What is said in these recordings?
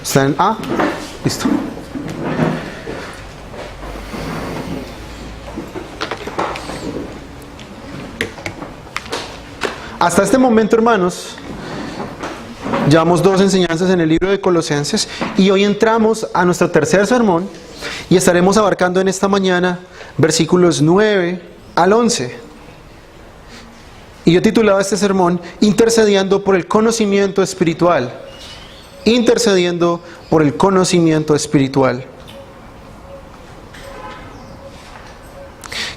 ¿Están? Ah, listo. Hasta este momento, hermanos, llevamos 2 enseñanzas en el libro de Colosenses y hoy entramos a nuestro tercer sermón y estaremos abarcando en esta mañana versículos 9 al 11. Y yo he titulado este sermón Intercediendo por el conocimiento espiritual. Intercediendo por el conocimiento espiritual.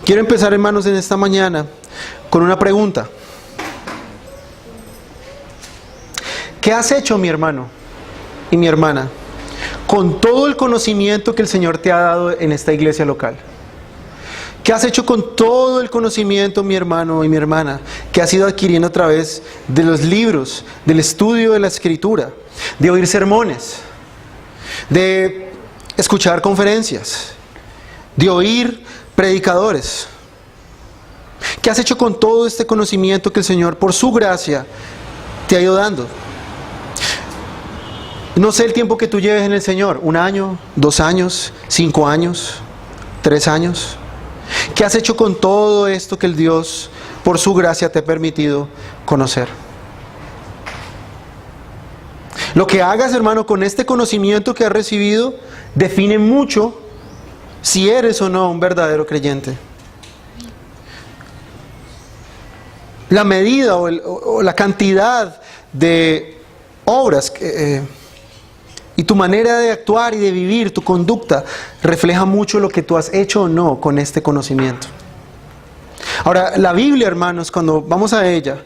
Quiero empezar, hermanos, en esta mañana con una pregunta. ¿Qué has hecho, mi hermano y mi hermana, con todo el conocimiento que el Señor te ha dado en esta iglesia local? ¿Qué has hecho con todo el conocimiento, mi hermano y mi hermana, que has ido adquiriendo a través de los libros, del estudio de la Escritura, de oír sermones, de escuchar conferencias, de oír predicadores? ¿Qué has hecho con todo este conocimiento que el Señor, por su gracia, te ha ido dando? No sé el tiempo que tú lleves en el Señor, 1 año, 2 años, 5 años, 3 años. ¿Qué has hecho con todo esto que el Dios, por su gracia, te ha permitido conocer? Lo que hagas, hermano, con este conocimiento que has recibido, define mucho si eres o no un verdadero creyente. La medida o la cantidad de obras y tu manera de actuar y de vivir, tu conducta, refleja mucho lo que tú has hecho o no con este conocimiento. Ahora, la Biblia, hermanos, cuando vamos a ella,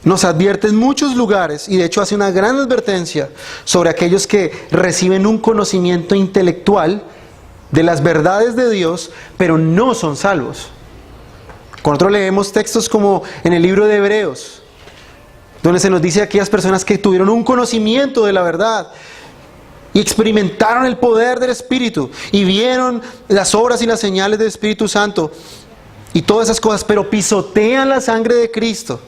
nos advierte en muchos lugares, y de hecho hace una gran advertencia sobre aquellos que reciben un conocimiento intelectual de las verdades de Dios, pero no son salvos. Con nosotros leemos textos como en el libro de Hebreos, donde se nos dice a aquellas personas que tuvieron un conocimiento de la verdad, y experimentaron el poder del Espíritu, y vieron las obras y las señales del Espíritu Santo, y todas esas cosas, pero pisotean la sangre de Cristo.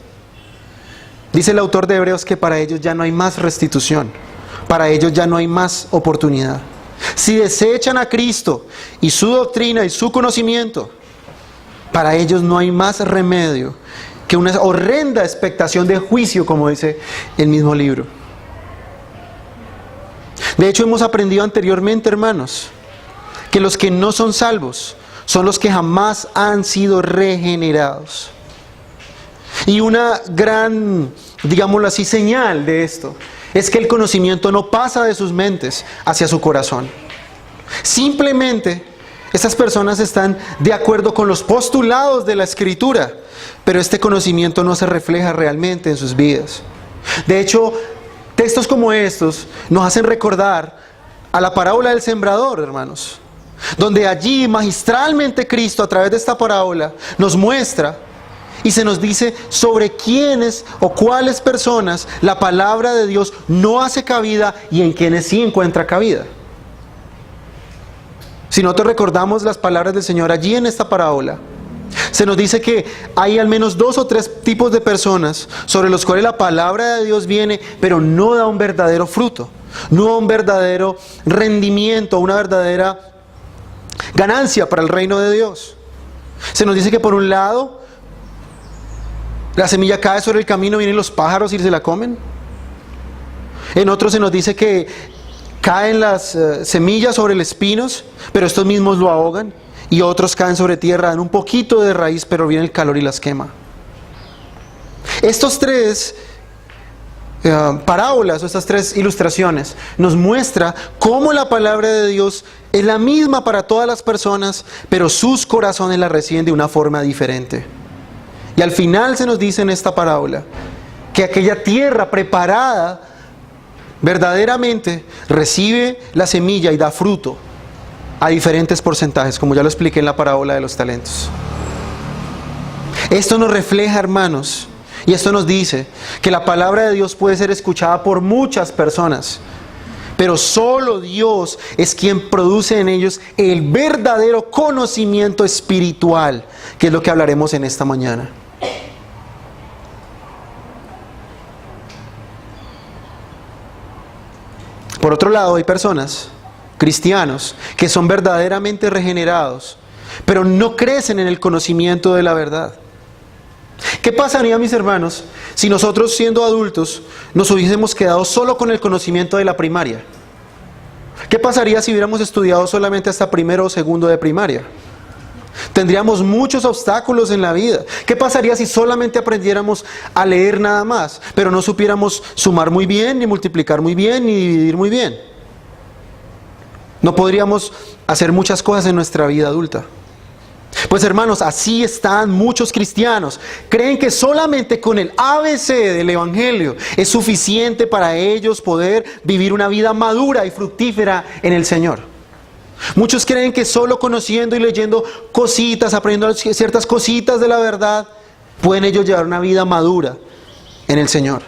Dice el autor de Hebreos que para ellos ya no hay más restitución, para ellos ya no hay más oportunidad. Si desechan a Cristo y su doctrina y su conocimiento, para ellos no hay más remedio que una horrenda expectación de juicio, como dice el mismo libro. De hecho, hemos aprendido anteriormente, hermanos, que los que no son salvos son los que jamás han sido regenerados. Y una gran, digámoslo así, señal de esto es que el conocimiento no pasa de sus mentes hacia su corazón. Simplemente, estas personas están de acuerdo con los postulados de la Escritura, pero este conocimiento no se refleja realmente en sus vidas. De hecho, textos como estos nos hacen recordar a la parábola del sembrador, hermanos, donde allí magistralmente Cristo, a través de esta parábola, nos muestra y se nos dice sobre quiénes o cuáles personas la palabra de Dios no hace cabida y en quienes sí encuentra cabida. Si nosotros recordamos las palabras del Señor allí en esta parábola, se nos dice que hay al menos 2 o 3 tipos de personas sobre los cuales la palabra de Dios viene, pero no da un verdadero fruto, no da un verdadero rendimiento, una verdadera ganancia para el reino de Dios. Se nos dice que por un lado, la semilla cae sobre el camino, vienen los pájaros y se la comen. En otro se nos dice que caen las semillas sobre los espinos, pero estos mismos lo ahogan. Y otros caen sobre tierra, dan un poquito de raíz, pero viene el calor y las quema. Estos 3 parábolas o estas 3 ilustraciones nos muestra cómo la palabra de Dios es la misma para todas las personas, pero sus corazones la reciben de una forma diferente. Y al final se nos dice en esta parábola que aquella tierra preparada verdaderamente recibe la semilla y da fruto a diferentes porcentajes, como ya lo expliqué en la parábola de los talentos. Esto nos refleja, hermanos, y esto nos dice que la palabra de Dios puede ser escuchada por muchas personas, pero solo Dios es quien produce en ellos el verdadero conocimiento espiritual, que es lo que hablaremos en esta mañana. Por otro lado, hay personas, cristianos, que son verdaderamente regenerados, pero no crecen en el conocimiento de la verdad. ¿Qué pasaría, mis hermanos, si nosotros, siendo adultos, nos hubiésemos quedado solo con el conocimiento de la primaria? ¿Qué pasaría si hubiéramos estudiado solamente hasta primero o segundo de primaria? Tendríamos muchos obstáculos en la vida. ¿Qué pasaría si solamente aprendiéramos a leer nada más, pero no supiéramos sumar muy bien, ni multiplicar muy bien, ni dividir muy bien? No podríamos hacer muchas cosas en nuestra vida adulta. Pues hermanos, así están muchos cristianos. Creen que solamente con el ABC del Evangelio es suficiente para ellos poder vivir una vida madura y fructífera en el Señor. Muchos creen que solo conociendo y leyendo cositas, aprendiendo ciertas cositas de la verdad, pueden ellos llevar una vida madura en el Señor.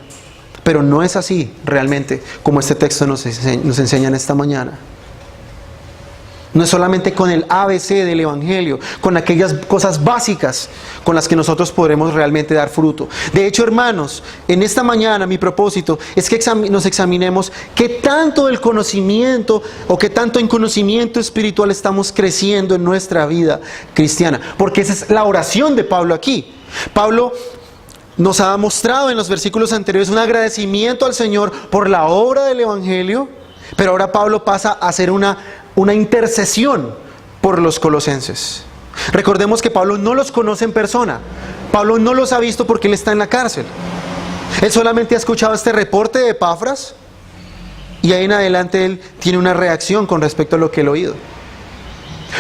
Pero no es así realmente como este texto nos enseña en esta mañana. No es solamente con el ABC del Evangelio, con aquellas cosas básicas con las que nosotros podremos realmente dar fruto. De hecho, hermanos, en esta mañana mi propósito es que nos examinemos qué tanto del conocimiento o qué tanto en conocimiento espiritual estamos creciendo en nuestra vida cristiana. Porque esa es la oración de Pablo aquí. Pablo nos ha mostrado en los versículos anteriores un agradecimiento al Señor por la obra del Evangelio, pero ahora Pablo pasa a hacer una intercesión por los colosenses. Recordemos que Pablo no los conoce en persona. Pablo no los ha visto porque él está en la cárcel. Él solamente ha escuchado este reporte de Epafras y ahí en adelante él tiene una reacción con respecto a lo que él ha oído.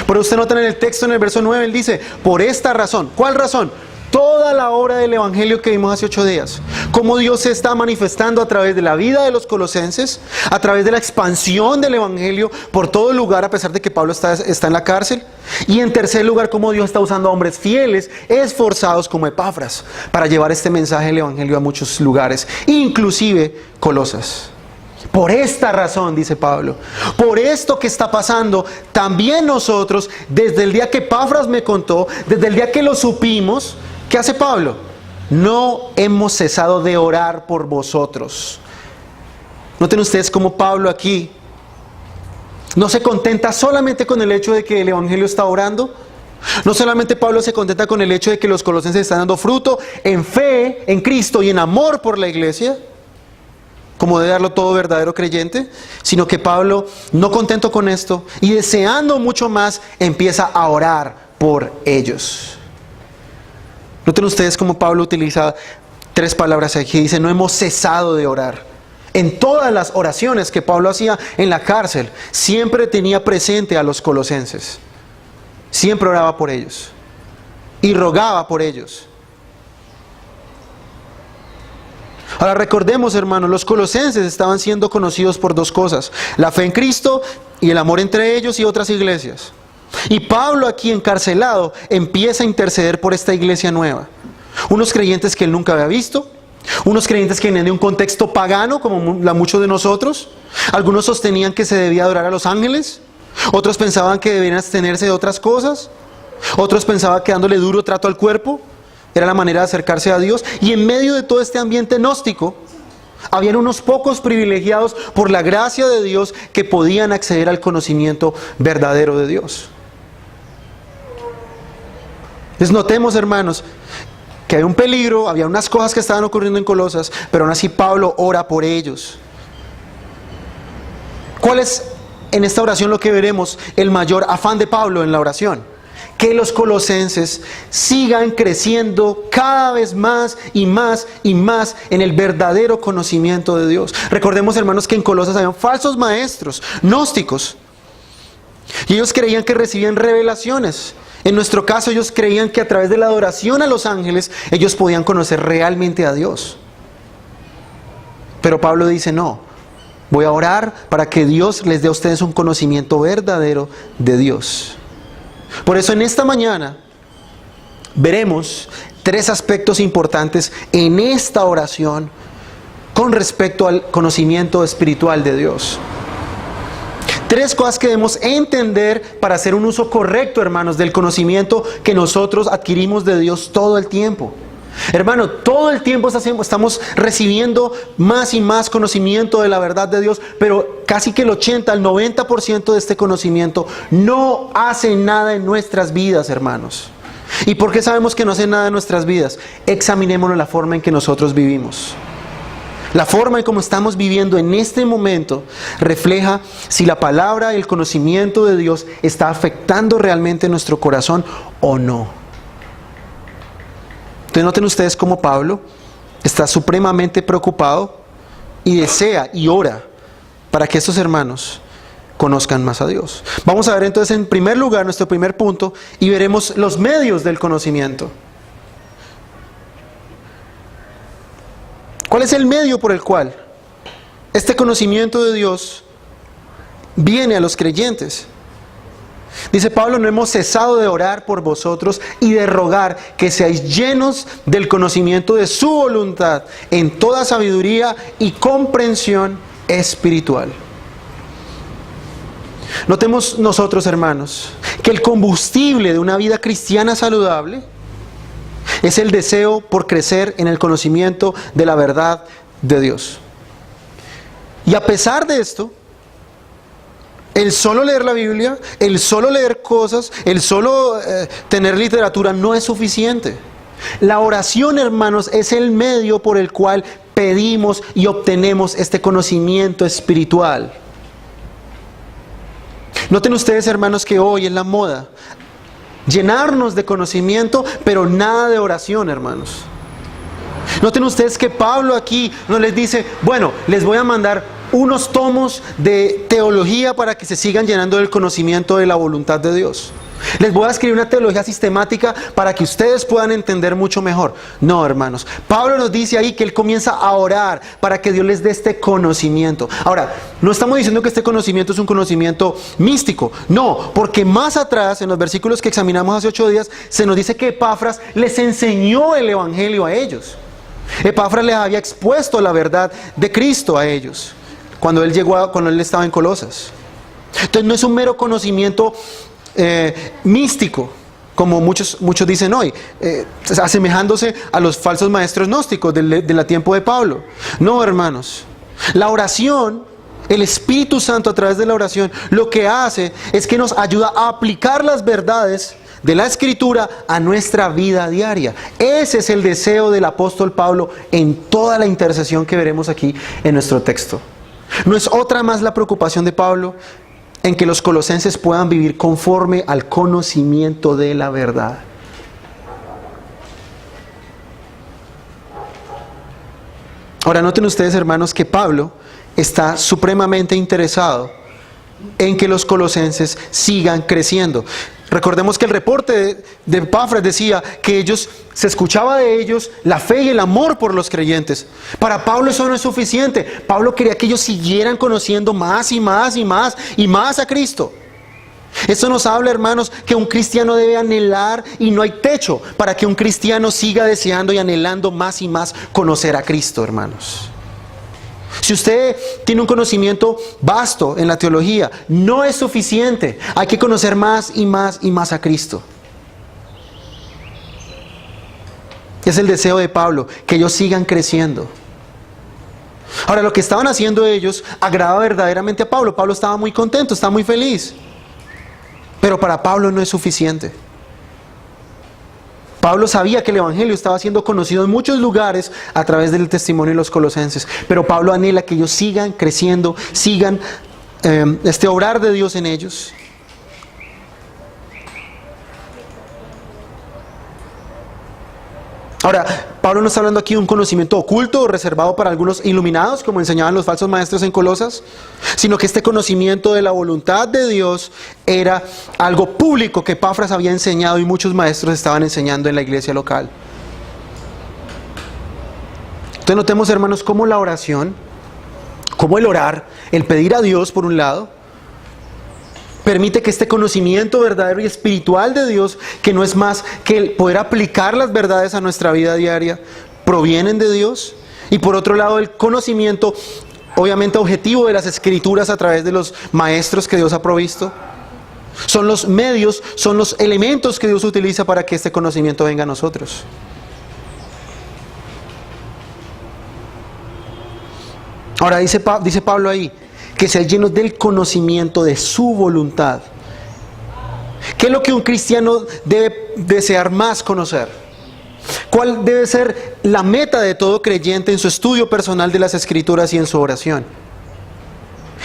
Pero usted nota en el texto, en el verso 9, él dice, por esta razón. ¿Cuál razón? Toda la obra del Evangelio que vimos hace 8 días. Cómo Dios se está manifestando a través de la vida de los colosenses, a través de la expansión del Evangelio por todo el lugar, a pesar de que Pablo está en la cárcel. Y en tercer lugar, cómo Dios está usando a hombres fieles, esforzados como Epafras, para llevar este mensaje del Evangelio a muchos lugares, inclusive Colosas. Por esta razón, dice Pablo, por esto que está pasando, también nosotros, desde el día que Epafras me contó, desde el día que lo supimos, ¿qué hace Pablo? No hemos cesado de orar por vosotros. Noten ustedes cómo Pablo aquí no se contenta solamente con el hecho de que el Evangelio está orando. No solamente Pablo se contenta con el hecho de que los colosenses están dando fruto en fe, en Cristo y en amor por la iglesia, como debe darlo todo verdadero creyente, sino que Pablo, no contento con esto y deseando mucho más, empieza a orar por ellos. Noten ustedes cómo Pablo utiliza 3 palabras aquí. Dice, no hemos cesado de orar. En todas las oraciones que Pablo hacía en la cárcel, siempre tenía presente a los colosenses. Siempre oraba por ellos y rogaba por ellos. Ahora recordemos, hermanos, los colosenses estaban siendo conocidos por 2 cosas: la fe en Cristo y el amor entre ellos y otras iglesias. Y Pablo, aquí encarcelado, empieza a interceder por esta iglesia nueva. Unos creyentes que él nunca había visto, unos creyentes que venían de un contexto pagano, como muchos de nosotros. Algunos sostenían que se debía adorar a los ángeles, otros pensaban que debían abstenerse de otras cosas, otros pensaban que dándole duro trato al cuerpo era la manera de acercarse a Dios. Y en medio de todo este ambiente gnóstico, habían unos pocos privilegiados por la gracia de Dios que podían acceder al conocimiento verdadero de Dios. Entonces notemos, hermanos, que hay un peligro, había unas cosas que estaban ocurriendo en Colosas, pero aún así Pablo ora por ellos. ¿Cuál es en esta oración lo que veremos? El mayor afán de Pablo en la oración: que los colosenses sigan creciendo cada vez más y más y más en el verdadero conocimiento de Dios. Recordemos, hermanos, que en Colosas habían falsos maestros, gnósticos, y ellos creían que recibían revelaciones. En nuestro caso, ellos creían que a través de la adoración a los ángeles, ellos podían conocer realmente a Dios. Pero Pablo dice, no, voy a orar para que Dios les dé a ustedes un conocimiento verdadero de Dios. Por eso en esta mañana veremos 3 aspectos importantes en esta oración con respecto al conocimiento espiritual de Dios. 3 cosas que debemos entender para hacer un uso correcto, hermanos, del conocimiento que nosotros adquirimos de Dios todo el tiempo. Hermano, todo el tiempo estamos recibiendo más y más conocimiento de la verdad de Dios, pero casi que el 80, el 90% de este conocimiento no hace nada en nuestras vidas, hermanos. ¿Y por qué sabemos que no hace nada en nuestras vidas? Examinémonos la forma en que nosotros vivimos. La forma en cómo estamos viviendo en este momento refleja si la palabra y el conocimiento de Dios está afectando realmente nuestro corazón o no. Entonces noten ustedes cómo Pablo está supremamente preocupado y desea y ora para que estos hermanos conozcan más a Dios. Vamos a ver entonces en primer lugar nuestro primer punto y veremos los medios del conocimiento. ¿Cuál es el medio por el cual este conocimiento de Dios viene a los creyentes? Dice Pablo, no hemos cesado de orar por vosotros y de rogar que seáis llenos del conocimiento de su voluntad en toda sabiduría y comprensión espiritual. Notemos nosotros, hermanos, que el combustible de una vida cristiana saludable es el deseo por crecer en el conocimiento de la verdad de Dios. Y a pesar de esto, el solo leer la Biblia, el solo leer cosas, el solo tener literatura no es suficiente. La oración, hermanos, es el medio por el cual pedimos y obtenemos este conocimiento espiritual. Noten ustedes, hermanos, que hoy es la moda llenarnos de conocimiento, pero nada de oración, hermanos. Noten ustedes que Pablo aquí no les dice, bueno, les voy a mandar unos tomos de teología para que se sigan llenando del conocimiento de la voluntad de Dios. Les voy a escribir una teología sistemática para que ustedes puedan entender mucho mejor. No, hermanos. Pablo nos dice ahí que él comienza a orar para que Dios les dé este conocimiento. Ahora, no estamos diciendo que este conocimiento es un conocimiento místico. No, porque más atrás, en los versículos que examinamos hace 8 días, se nos dice que Epafras les enseñó el evangelio a ellos. Epafras les había expuesto la verdad de Cristo a ellos cuando él estaba en Colosas. Entonces no es un mero conocimiento místico, como muchos dicen hoy, asemejándose a los falsos maestros gnósticos del tiempo de Pablo. No, hermanos, la oración, el Espíritu Santo a través de la oración, lo que hace es que nos ayuda a aplicar las verdades de la Escritura a nuestra vida diaria. Ese es el deseo del apóstol Pablo en toda la intercesión que veremos aquí en nuestro texto. No es otra más la preocupación de Pablo en que los colosenses puedan vivir conforme al conocimiento de la verdad. Ahora noten ustedes, hermanos, que Pablo está supremamente interesado en que los colosenses sigan creciendo. Recordemos que el reporte de Epafras decía que se escuchaba de ellos la fe y el amor por los creyentes. Para Pablo eso no es suficiente. Pablo quería que ellos siguieran conociendo más y más y más y más a Cristo. Esto nos habla, hermanos, que un cristiano debe anhelar y no hay techo para que un cristiano siga deseando y anhelando más y más conocer a Cristo, hermanos. Si usted tiene un conocimiento vasto en la teología, no es suficiente. Hay que conocer más y más y más a Cristo. Es el deseo de Pablo, que ellos sigan creciendo. Ahora, lo que estaban haciendo ellos agradaba verdaderamente a Pablo. Pablo estaba muy contento, estaba muy feliz. Pero para Pablo no es suficiente. Pablo sabía que el evangelio estaba siendo conocido en muchos lugares a través del testimonio de los colosenses, pero Pablo anhela que ellos sigan creciendo, sigan obrar de Dios en ellos. Ahora, Pablo no está hablando aquí de un conocimiento oculto o reservado para algunos iluminados, como enseñaban los falsos maestros en Colosas, sino que este conocimiento de la voluntad de Dios era algo público que Epafras había enseñado y muchos maestros estaban enseñando en la iglesia local. Entonces notemos, hermanos, cómo la oración, cómo el orar, el pedir a Dios por un lado, permite que este conocimiento verdadero y espiritual de Dios, que no es más que el poder aplicar las verdades a nuestra vida diaria, provienen de Dios. Y por otro lado, el conocimiento, obviamente objetivo de las Escrituras a través de los maestros que Dios ha provisto, son los medios, son los elementos que Dios utiliza para que este conocimiento venga a nosotros. Ahora dice Pablo ahí, que sean llenos del conocimiento de su voluntad. ¿Qué es lo que un cristiano debe desear más conocer? ¿Cuál debe ser la meta de todo creyente en su estudio personal de las Escrituras y en su oración?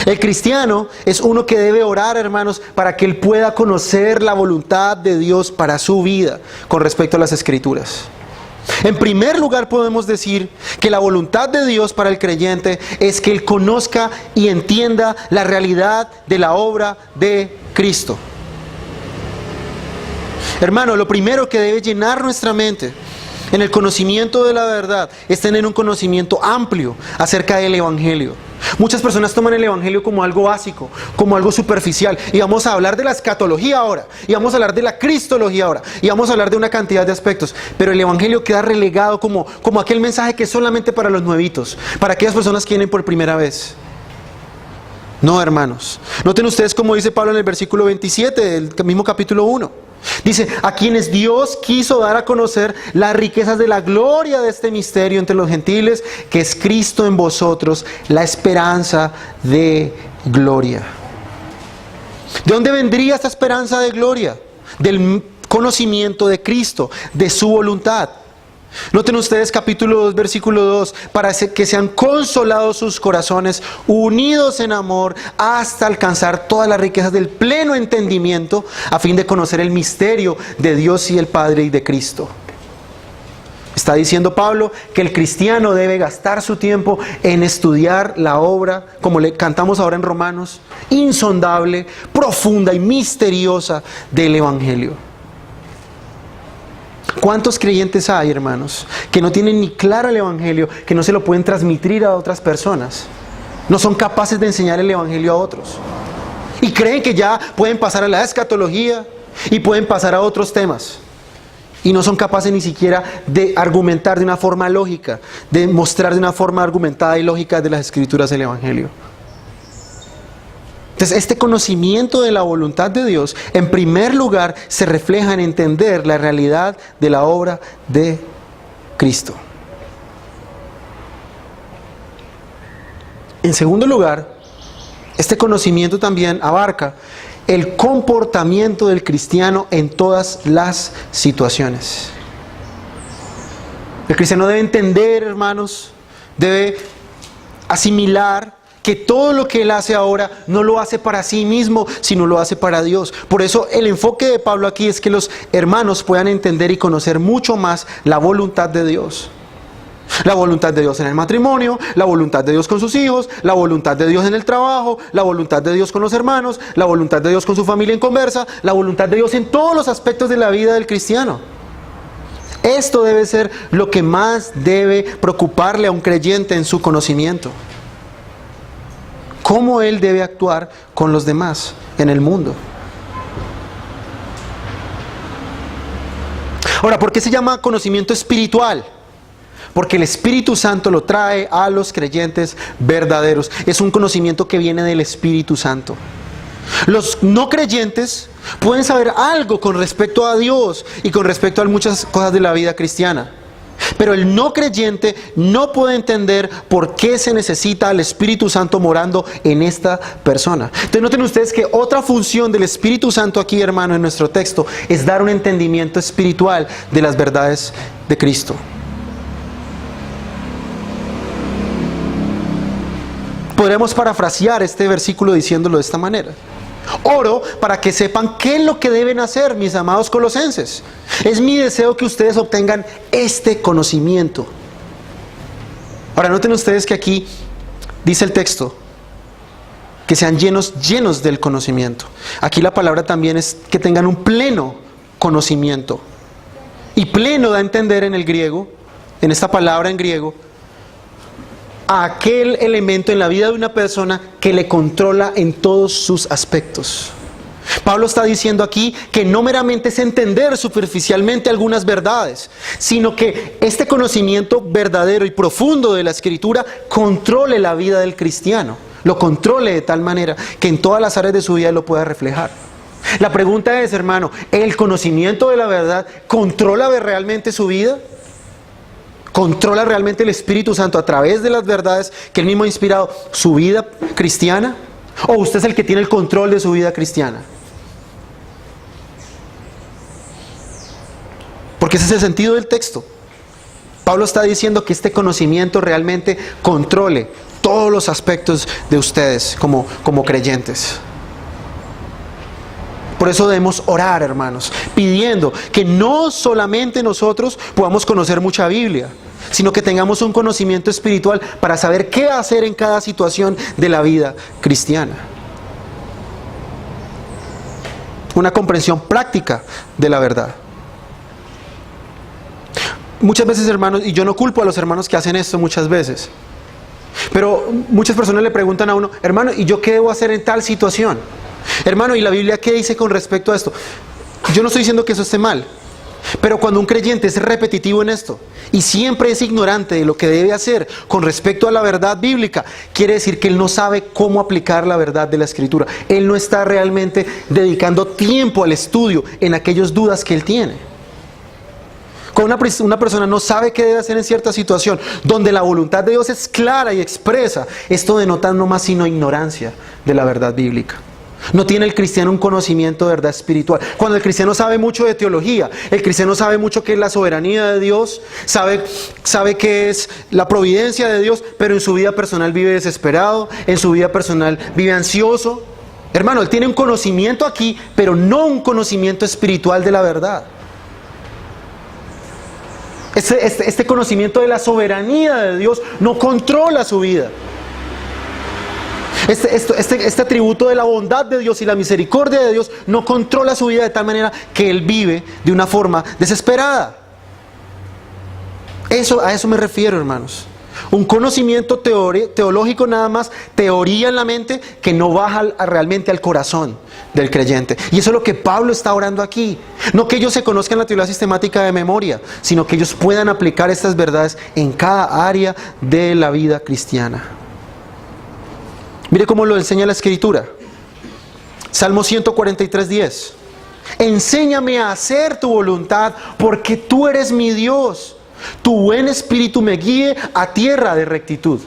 El cristiano es uno que debe orar, hermanos, para que él pueda conocer la voluntad de Dios para su vida con respecto a las Escrituras. En primer lugar, podemos decir que la voluntad de Dios para el creyente es que él conozca y entienda la realidad de la obra de Cristo. Hermano, lo primero que debe llenar nuestra mente en el conocimiento de la verdad es tener un conocimiento amplio acerca del Evangelio. Muchas personas toman el Evangelio como algo básico, como algo superficial. Y vamos a hablar de la escatología ahora, y vamos a hablar de la cristología ahora, y vamos a hablar de una cantidad de aspectos. Pero el Evangelio queda relegado como aquel mensaje que es solamente para los nuevitos, para aquellas personas que vienen por primera vez. No, hermanos. Noten ustedes como dice Pablo en el versículo 27 del mismo capítulo 1. Dice, a quienes Dios quiso dar a conocer las riquezas de la gloria de este misterio entre los gentiles, que es Cristo en vosotros, la esperanza de gloria. ¿De dónde vendría esta esperanza de gloria? Del conocimiento de Cristo, de su voluntad. Noten ustedes capítulo 2, versículo 2, para que sean consolados sus corazones, unidos en amor, hasta alcanzar todas las riquezas del pleno entendimiento, a fin de conocer el misterio de Dios y el Padre y de Cristo. Está diciendo Pablo que el cristiano debe gastar su tiempo en estudiar la obra, como le cantamos ahora en Romanos, insondable, profunda y misteriosa del Evangelio. ¿Cuántos creyentes hay, hermanos, que no tienen ni claro el Evangelio, que no se lo pueden transmitir a otras personas? No son capaces de enseñar el Evangelio a otros. Y creen que ya pueden pasar a la escatología y pueden pasar a otros temas. Y no son capaces ni siquiera de argumentar de una forma lógica, de mostrar de una forma argumentada y lógica de las Escrituras el Evangelio. Entonces, este conocimiento de la voluntad de Dios, en primer lugar, se refleja en entender la realidad de la obra de Cristo. En segundo lugar, este conocimiento también abarca el comportamiento del cristiano en todas las situaciones. El cristiano debe entender, hermanos, debe asimilar que todo lo que él hace ahora no lo hace para sí mismo, sino lo hace para Dios. Por eso el enfoque de Pablo aquí es que los hermanos puedan entender y conocer mucho más la voluntad de Dios. La voluntad de Dios en el matrimonio, la voluntad de Dios con sus hijos, la voluntad de Dios en el trabajo, la voluntad de Dios con los hermanos, la voluntad de Dios con su familia en conversa, la voluntad de Dios en todos los aspectos de la vida del cristiano. Esto debe ser lo que más debe preocuparle a un creyente en su conocimiento. Cómo él debe actuar con los demás en el mundo. Ahora, ¿por qué se llama conocimiento espiritual? Porque el Espíritu Santo lo trae a los creyentes verdaderos. Es un conocimiento que viene del Espíritu Santo. Los no creyentes pueden saber algo con respecto a Dios y con respecto a muchas cosas de la vida cristiana. Pero el no creyente no puede entender por qué se necesita al Espíritu Santo morando en esta persona. Entonces noten ustedes que otra función del Espíritu Santo aquí, hermano, en nuestro texto, es dar un entendimiento espiritual de las verdades de Cristo. Podremos parafrasear este versículo diciéndolo de esta manera. Oro para que sepan qué es lo que deben hacer, mis amados colosenses. Es mi deseo que ustedes obtengan este conocimiento. Ahora noten ustedes que aquí dice el texto que sean llenos del conocimiento. Aquí la palabra también es que tengan un pleno conocimiento. Y pleno da a entender en el griego, en esta palabra en griego, a aquel elemento en la vida de una persona que le controla en todos sus aspectos. Pablo está diciendo aquí que no meramente es entender superficialmente algunas verdades, sino que este conocimiento verdadero y profundo de la Escritura controle la vida del cristiano, lo controle de tal manera que en todas las áreas de su vida lo pueda reflejar. La pregunta es, hermano, ¿el conocimiento de la verdad controla realmente su vida? ¿Controla realmente el Espíritu Santo a través de las verdades que Él mismo ha inspirado su vida cristiana? ¿O usted es el que tiene el control de su vida cristiana? Porque ese es el sentido del texto. Pablo está diciendo que este conocimiento realmente controle todos los aspectos de ustedes como creyentes. Por eso debemos orar, hermanos, pidiendo que no solamente nosotros podamos conocer mucha Biblia, sino que tengamos un conocimiento espiritual para saber qué hacer en cada situación de la vida cristiana. Una comprensión práctica de la verdad. Muchas veces, hermanos, y yo no culpo a los hermanos que hacen esto muchas veces, pero muchas personas le preguntan a uno: hermano, ¿y yo qué debo hacer en tal situación? Hermano, ¿y la Biblia qué dice con respecto a esto? Yo no estoy diciendo que eso esté mal, pero cuando un creyente es repetitivo en esto y siempre es ignorante de lo que debe hacer con respecto a la verdad bíblica, quiere decir que él no sabe cómo aplicar la verdad de la Escritura. Él no está realmente dedicando tiempo al estudio en aquellas dudas que él tiene. Cuando una persona no sabe qué debe hacer en cierta situación, donde la voluntad de Dios es clara y expresa, esto denota no más sino ignorancia de la verdad bíblica. No tiene el cristiano un conocimiento de verdad espiritual. Cuando el cristiano sabe mucho de teología, el cristiano sabe mucho qué es la soberanía de Dios, sabe qué es la providencia de Dios, pero en su vida personal vive desesperado, en su vida personal vive ansioso. Hermano, él tiene un conocimiento aquí, pero no un conocimiento espiritual de la verdad. Este conocimiento de la soberanía de Dios no controla su vida. Este atributo de la bondad de Dios y la misericordia de Dios no controla su vida de tal manera que él vive de una forma desesperada. A eso me refiero, hermanos. Un conocimiento teológico nada más, teoría en la mente, que no baja realmente al corazón del creyente. Y eso es lo que Pablo está orando aquí. No que ellos se conozcan la teología sistemática de memoria, sino que ellos puedan aplicar estas verdades en cada área de la vida cristiana. Mire cómo lo enseña la Escritura. Salmo 143:10. Enséñame a hacer tu voluntad, porque tú eres mi Dios. Tu buen espíritu me guíe a tierra de rectitud.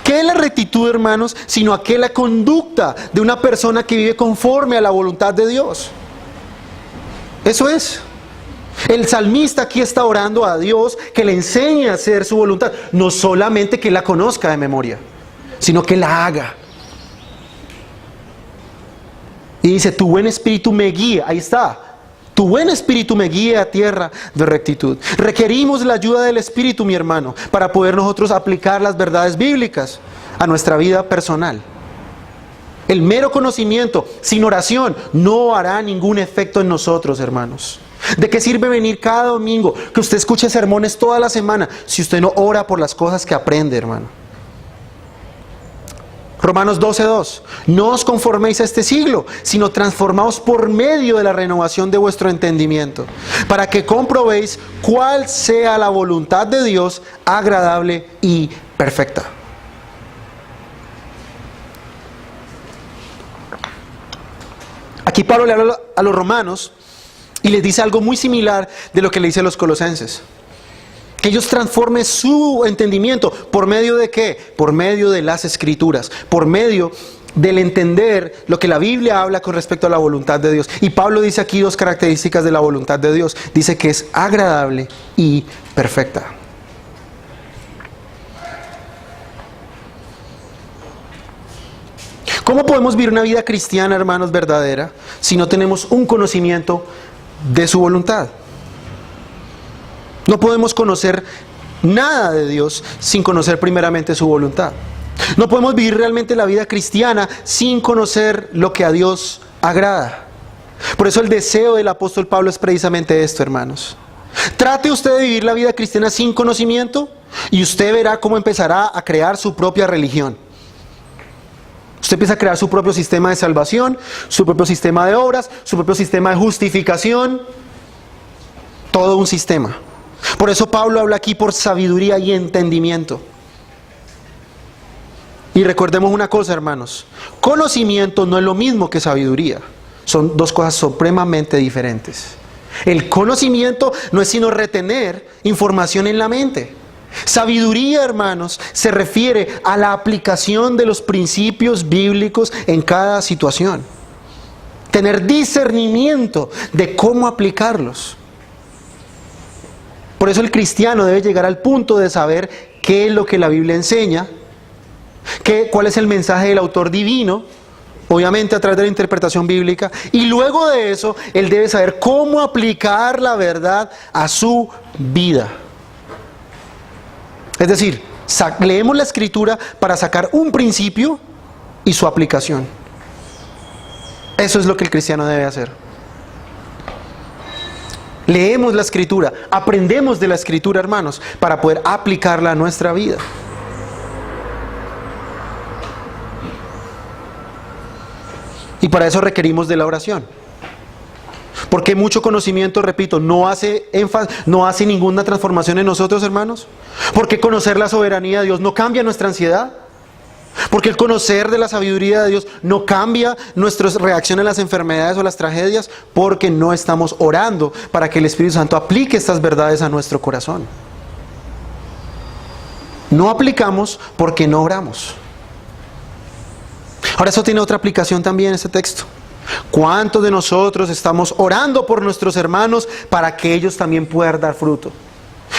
¿Qué es la rectitud, hermanos? Sino aquella conducta de una persona que vive conforme a la voluntad de Dios. Eso es. El salmista aquí está orando a Dios que le enseñe a hacer su voluntad. No solamente que la conozca de memoria, sino que la haga. Y dice, tu buen espíritu me guía. Ahí está. Tu buen espíritu me guíe a tierra de rectitud. Requerimos la ayuda del Espíritu, mi hermano, para poder nosotros aplicar las verdades bíblicas a nuestra vida personal. El mero conocimiento, sin oración, no hará ningún efecto en nosotros, hermanos. ¿De qué sirve venir cada domingo, que usted escuche sermones toda la semana, si usted no ora por las cosas que aprende, hermano? Romanos 12:2. No os conforméis a este siglo, sino transformaos por medio de la renovación de vuestro entendimiento, para que comprobéis cuál sea la voluntad de Dios, agradable y perfecta. Aquí Pablo le habla a los romanos y les dice algo muy similar de lo que le dice a los colosenses. Que ellos transformen su entendimiento. ¿Por medio de qué? Por medio de las Escrituras. Por medio del entender lo que la Biblia habla con respecto a la voluntad de Dios. Y Pablo dice aquí dos características de la voluntad de Dios. Dice que es agradable y perfecta. ¿Cómo podemos vivir una vida cristiana, hermanos, verdadera, si no tenemos un conocimiento de su voluntad? No podemos conocer nada de Dios sin conocer primeramente su voluntad. No podemos vivir realmente la vida cristiana sin conocer lo que a Dios agrada. Por eso el deseo del apóstol Pablo es precisamente esto, hermanos. Trate usted de vivir la vida cristiana sin conocimiento y usted verá cómo empezará a crear su propia religión. Usted empieza a crear su propio sistema de salvación, su propio sistema de obras, su propio sistema de justificación. Todo un sistema. Por eso Pablo habla aquí por sabiduría y entendimiento. Y recordemos una cosa, hermanos. Conocimiento no es lo mismo que sabiduría. Son dos cosas supremamente diferentes. El conocimiento no es sino retener información en la mente. Sabiduría, hermanos, se refiere a la aplicación de los principios bíblicos en cada situación. Tener discernimiento de cómo aplicarlos. Por eso el cristiano debe llegar al punto de saber qué es lo que la Biblia enseña, cuál es el mensaje del autor divino, obviamente a través de la interpretación bíblica, y luego de eso, él debe saber cómo aplicar la verdad a su vida. Es decir, leemos la Escritura para sacar un principio y su aplicación. Eso es lo que el cristiano debe hacer. Leemos la Escritura, aprendemos de la Escritura, hermanos, para poder aplicarla a nuestra vida. Y para eso requerimos de la oración. Porque mucho conocimiento, repito, no hace ninguna transformación en nosotros, hermanos. Porque conocer la soberanía de Dios no cambia nuestra ansiedad. Porque el conocer de la sabiduría de Dios no cambia nuestra reacción a las enfermedades o las tragedias, porque no estamos orando para que el Espíritu Santo aplique estas verdades a nuestro corazón. No aplicamos porque no oramos. Ahora, eso tiene otra aplicación también en este texto. ¿Cuántos de nosotros estamos orando por nuestros hermanos para que ellos también puedan dar fruto?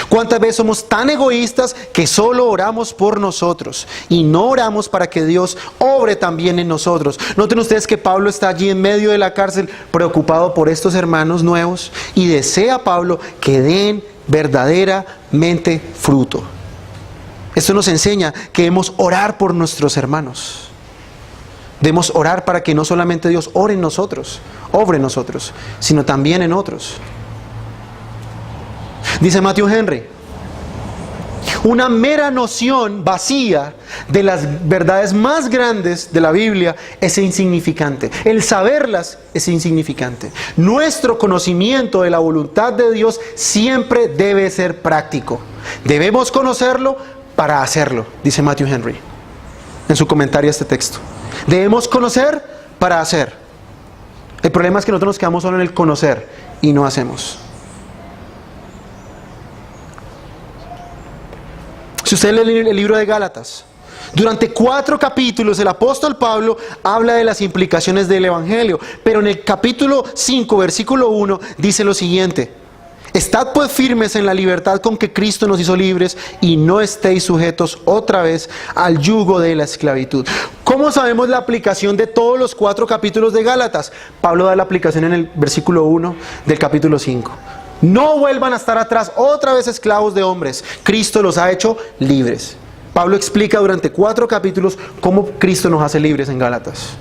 ¿Cuántas veces somos tan egoístas que solo oramos por nosotros y no oramos para que Dios obre también en nosotros? Noten ustedes que Pablo está allí en medio de la cárcel preocupado por estos hermanos nuevos y desea Pablo que den verdaderamente fruto. Esto nos enseña que debemos orar por nuestros hermanos. Debemos orar para que no solamente Dios ore en nosotros, obre en nosotros, sino también en otros. Dice Matthew Henry: una mera noción vacía de las verdades más grandes de la Biblia es insignificante. El saberlas es insignificante. Nuestro conocimiento de la voluntad de Dios siempre debe ser práctico. Debemos conocerlo para hacerlo, dice Matthew Henry en su comentario a este texto. Debemos conocer para hacer. El problema es que nosotros nos quedamos solo en el conocer y no hacemos. Si usted lee el libro de Gálatas, durante 4 capítulos el apóstol Pablo habla de las implicaciones del Evangelio, pero en el capítulo 5, versículo 1, dice lo siguiente: estad pues firmes en la libertad con que Cristo nos hizo libres y no estéis sujetos otra vez al yugo de la esclavitud. ¿Cómo sabemos la aplicación de todos los 4 capítulos de Gálatas? Pablo da la aplicación en el versículo 1 del capítulo 5. No vuelvan a estar atrás otra vez esclavos de hombres. Cristo los ha hecho libres. Pablo explica durante 4 capítulos cómo Cristo nos hace libres en Gálatas.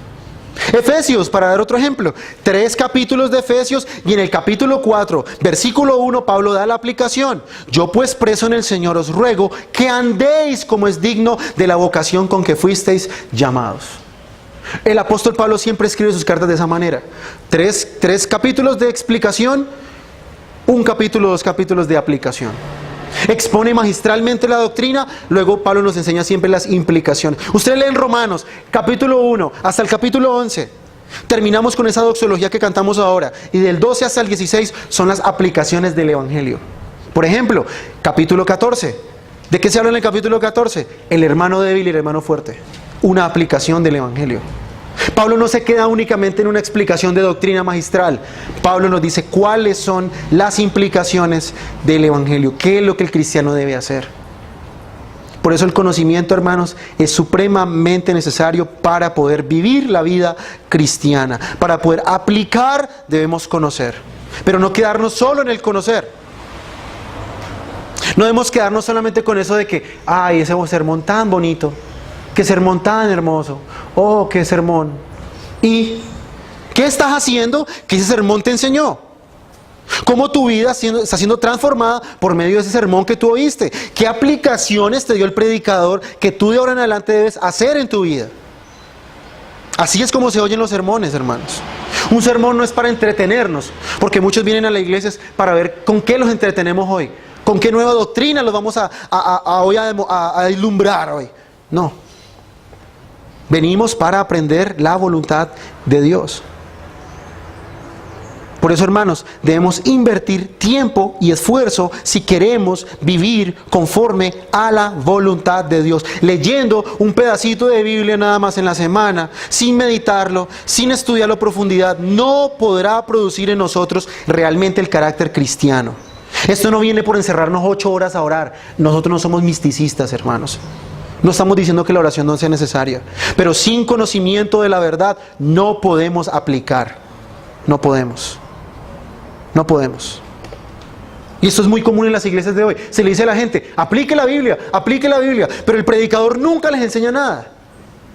Efesios, para dar otro ejemplo, 3 capítulos de Efesios y en el capítulo 4, versículo 1, Pablo da la aplicación. Yo pues preso en el Señor os ruego que andéis como es digno de la vocación con que fuisteis llamados. El apóstol Pablo siempre escribe sus cartas de esa manera. 3 capítulos de explicación, 1 capítulo, 2 capítulos de aplicación. Expone magistralmente la doctrina, luego Pablo nos enseña siempre las implicaciones. Usted lee en Romanos, capítulo 1 hasta el capítulo 11. Terminamos con esa doxología que cantamos ahora. Y del 12 hasta el 16 son las aplicaciones del Evangelio. Por ejemplo, capítulo 14. ¿De qué se habla en el capítulo 14? El hermano débil y el hermano fuerte. Una aplicación del Evangelio. Pablo no se queda únicamente en una explicación de doctrina magistral. Pablo nos dice cuáles son las implicaciones del Evangelio, qué es lo que el cristiano debe hacer. Por eso el conocimiento, hermanos, es supremamente necesario para poder vivir la vida cristiana. Para poder aplicar debemos conocer, pero no quedarnos solo en el conocer. No debemos quedarnos solamente con eso de que, ay, ese sermón tan bonito, qué sermón tan hermoso, oh, qué sermón. ¿Y qué estás haciendo que ese sermón te enseñó? ¿Cómo tu vida está siendo transformada por medio de ese sermón que tú oíste? ¿Qué aplicaciones te dio el predicador que tú de ahora en adelante debes hacer en tu vida? Así es como se oyen los sermones, hermanos. Un sermón no es para entretenernos, porque muchos vienen a la iglesia para ver con qué los entretenemos hoy, con qué nueva doctrina los vamos a ilumbrar hoy. No. Venimos para aprender la voluntad de Dios. Por eso, hermanos, debemos invertir tiempo y esfuerzo si queremos vivir conforme a la voluntad de Dios. Leyendo un pedacito de Biblia nada más en la semana, sin meditarlo, sin estudiarlo a profundidad, no podrá producir en nosotros realmente el carácter cristiano. Esto no viene por encerrarnos 8 horas a orar. Nosotros no somos misticistas, hermanos. No estamos diciendo que la oración no sea necesaria, pero sin conocimiento de la verdad no podemos aplicar. No podemos. No podemos. Y esto es muy común en las iglesias de hoy. Se le dice a la gente, aplique la Biblia, pero el predicador nunca les enseña nada.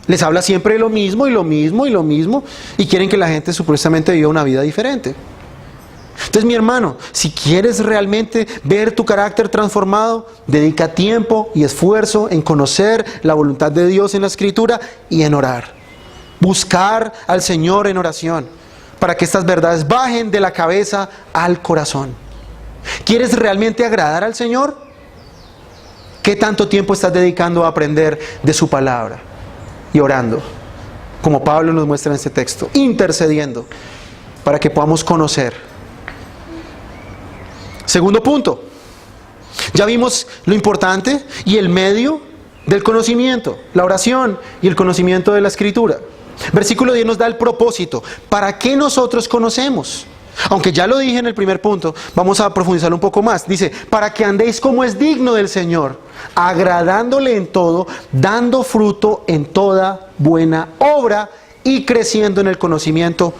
Les habla siempre de lo mismo y lo mismo y lo mismo, y quieren que la gente supuestamente viva una vida diferente. Entonces, mi hermano, si quieres realmente ver tu carácter transformado, dedica tiempo y esfuerzo en conocer la voluntad de Dios en la Escritura y en orar. Buscar al Señor en oración, para que estas verdades bajen de la cabeza al corazón. ¿Quieres realmente agradar al Señor? ¿Qué tanto tiempo estás dedicando a aprender de su palabra? Y orando, como Pablo nos muestra en este texto, intercediendo, para que podamos conocer. Segundo punto, ya vimos lo importante y el medio del conocimiento, la oración y el conocimiento de la Escritura. Versículo 10 nos da el propósito. ¿Para qué nosotros conocemos? Aunque ya lo dije en el primer punto, vamos a profundizar un poco más. Dice, para que andéis como es digno del Señor, agradándole en todo, dando fruto en toda buena obra y creciendo en el conocimiento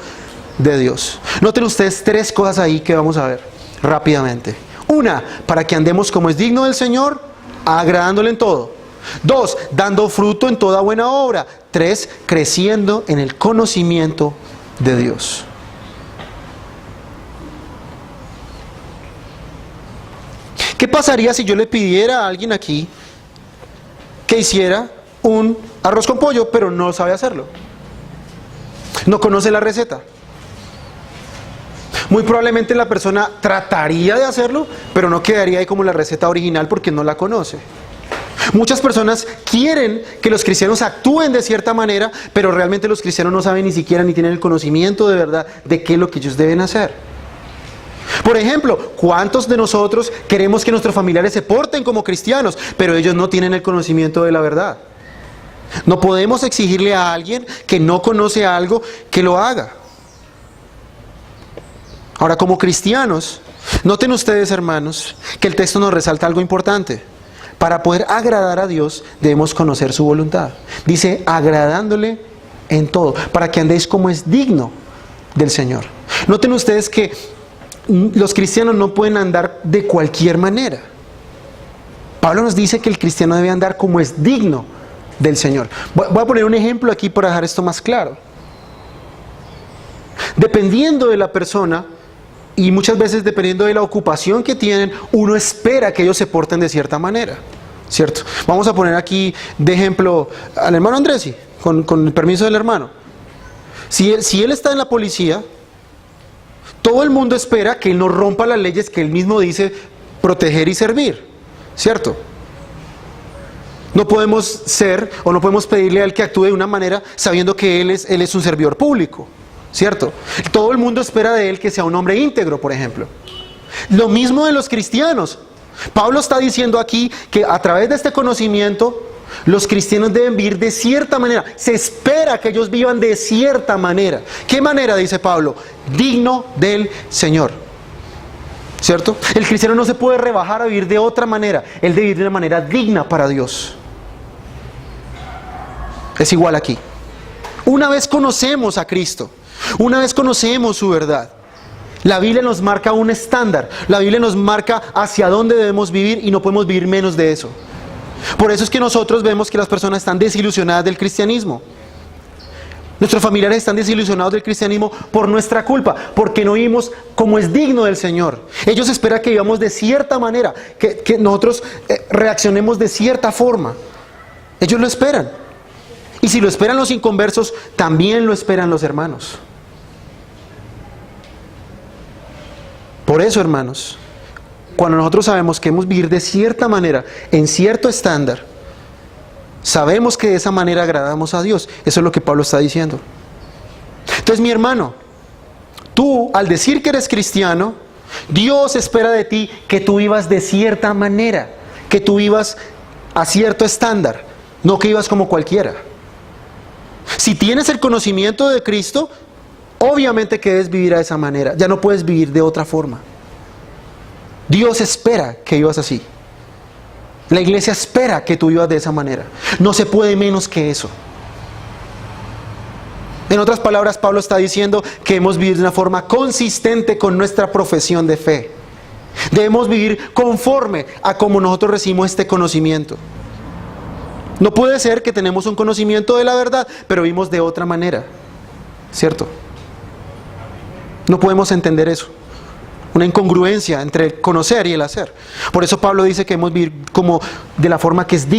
de Dios. Noten ustedes 3 cosas ahí que vamos a ver rápidamente. 1, para que andemos como es digno del Señor, agradándole en todo. 2, dando fruto en toda buena obra. 3, creciendo en el conocimiento de Dios. ¿Qué pasaría si yo le pidiera a alguien aquí que hiciera un arroz con pollo, pero no sabe hacerlo? No conoce la receta. Muy probablemente la persona trataría de hacerlo, pero no quedaría ahí como la receta original porque no la conoce. Muchas personas quieren que los cristianos actúen de cierta manera, pero realmente los cristianos no saben ni siquiera ni tienen el conocimiento de verdad de qué es lo que ellos deben hacer. Por ejemplo, ¿cuántos de nosotros queremos que nuestros familiares se porten como cristianos, pero ellos no tienen el conocimiento de la verdad? No podemos exigirle a alguien que no conoce algo que lo haga. Ahora, como cristianos, noten ustedes, hermanos, que el texto nos resalta algo importante. Para poder agradar a Dios, debemos conocer su voluntad. Dice, agradándole en todo, para que andéis como es digno del Señor. Noten ustedes que los cristianos no pueden andar de cualquier manera. Pablo nos dice que el cristiano debe andar como es digno del Señor. Voy a poner un ejemplo aquí para dejar esto más claro. Dependiendo de la persona, y muchas veces dependiendo de la ocupación que tienen, uno espera que ellos se porten de cierta manera, ¿cierto? Vamos a poner aquí de ejemplo al hermano Andresi, con el permiso del hermano. Si él está en la policía, todo el mundo espera que él no rompa las leyes que él mismo dice proteger y servir, ¿cierto? No podemos ser o no podemos pedirle a él que actúe de una manera sabiendo que él es un servidor público, ¿cierto? Todo el mundo espera de él que sea un hombre íntegro, por ejemplo. Lo mismo de los cristianos. Pablo está diciendo aquí que a través de este conocimiento los cristianos deben vivir de cierta manera. Se espera que ellos vivan de cierta manera. ¿Qué manera? Dice Pablo. Digno del Señor, ¿cierto? El cristiano no se puede rebajar a vivir de otra manera. Él debe vivir de una manera digna para Dios. Es igual aquí. Una vez conocemos a Cristo, una vez conocemos su verdad, la Biblia nos marca un estándar. La Biblia nos marca hacia dónde debemos vivir y no podemos vivir menos de eso. Por eso es que nosotros vemos que las personas están desilusionadas del cristianismo. Nuestros familiares están desilusionados del cristianismo por nuestra culpa, porque no vivimos como es digno del Señor. Ellos esperan que vivamos de cierta manera, que nosotros reaccionemos de cierta forma. Ellos lo esperan. Y si lo esperan los inconversos, también lo esperan los hermanos. Por eso, hermanos, cuando nosotros sabemos que hemos de vivir de cierta manera, en cierto estándar, sabemos que de esa manera agradamos a Dios. Eso es lo que Pablo está diciendo. Entonces, mi hermano, Tú, al decir que eres cristiano, Dios espera de ti que tú vivas de cierta manera, que tú vivas a cierto estándar, no que vivas como cualquiera. Si tienes el conocimiento de Cristo, obviamente que debes vivir de esa manera, ya no puedes vivir de otra forma. Dios espera que vivas así. La iglesia espera que tú vivas de esa manera. No se puede menos que eso. En otras palabras, Pablo está diciendo que debemos vivir de una forma consistente con nuestra profesión de fe. Debemos vivir conforme a cómo nosotros recibimos este conocimiento. No puede ser que tenemos un conocimiento de la verdad, pero vivimos de otra manera. ¿Cierto? No podemos entender eso. Una incongruencia entre el conocer y el hacer. Por eso Pablo dice que debemos vivir como de la forma que es digna.